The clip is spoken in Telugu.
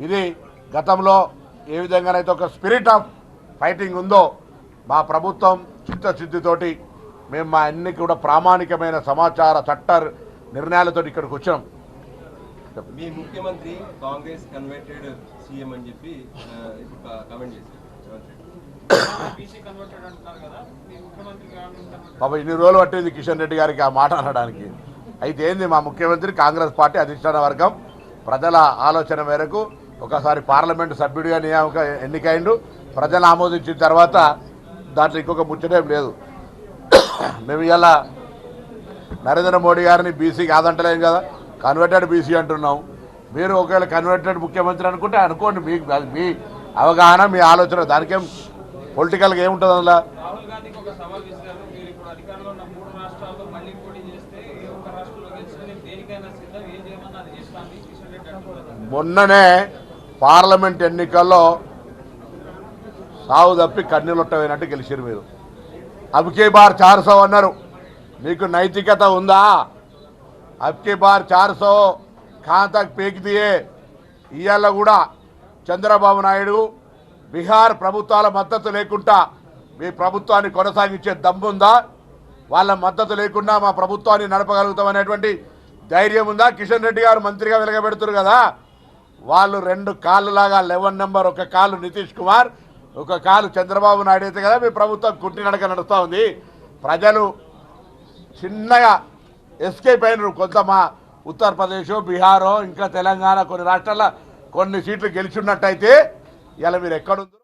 ఇది గతంలో ఏ విధంగానైతే ఒక స్పిరిట్ ఆఫ్ ఫైటింగ్ ఉందో మా ప్రభుత్వం చిత్తశుద్ధితోటి మేము మా అన్ని కూడా ప్రామాణికమైన సమాచార చట్ట నిర్ణయాలతో ఇక్కడికి వచ్చాం. మీ ముఖ్యమంత్రి కాంగ్రెస్ కన్వర్టెడ్ సీఎం అని చెప్పి ఇప్పుడు కామెంట్ చేశారు. పాప ఇన్ని రోజులు పట్టింది కిషన్ రెడ్డి గారికి ఆ మాట అనడానికి. అయితే ఏంది, మా ముఖ్యమంత్రి కాంగ్రెస్ పార్టీ అధిష్టాన వర్గం ప్రజల ఆలోచన మేరకు ఒకసారి పార్లమెంటు సభ్యుడిగా ఎన్నికైండు. ప్రజలు ఆమోదించిన తర్వాత దాంట్లో ఇంకొక ముచ్చటేం లేదు. మేము ఇలా నరేంద్ర మోడీ గారిని బీసీ కాదంటలేం కదా, కన్వర్టెడ్ బీసీ అంటున్నాం. మీరు ఒకవేళ కన్వర్టెడ్ ముఖ్యమంత్రి అనుకుంటే అనుకోండి, మీ అవగాహన మీ ఆలోచన, దానికేం పొలిటికల్గా ఏముంటుంది అందులో. మొన్ననే పార్లమెంట్ ఎన్నికల్లో సాగు తప్పి కన్నీళ్ళొట్టపోయినట్టు గెలిచారు మీరు. అబ్కీ బార్ 400 అన్నారు. మీకు నైతికత ఉందా? అబ్కీ బార్ 400 ఖాతాకు పేకి దియే. ఇవాళ కూడా చంద్రబాబు నాయుడు బీహార్ ప్రభుత్వాల మద్దతు లేకుండా మీ ప్రభుత్వాన్ని కొనసాగించే దమ్ముందా? వాళ్ళ మద్దతు లేకుండా మా ప్రభుత్వాన్ని నడపగలుగుతామనేటువంటి ధైర్యం ఉందా? కిషన్ రెడ్డి గారు మంత్రిగా వెలగబెడుతున్నారు కదా, వాళ్ళు 2 కాళ్ళలాగా 11 నెంబర్, ఒక కాలు నితీష్ కుమార్, ఒక కాలు చంద్రబాబు నాయుడు అయితే కదా మీ ప్రభుత్వం కుట్టి నడక నడుస్తూ ఉంది. ప్రజలు చిన్నగా ఎస్కేప్ అయినారు. కొంత మా ఉత్తరప్రదేశ్, బీహారో, ఇంకా తెలంగాణ కొన్ని రాష్ట్రాల్లో కొన్ని సీట్లు గెలిచున్నట్టయితే ఇలా మీరు ఎక్కడుందో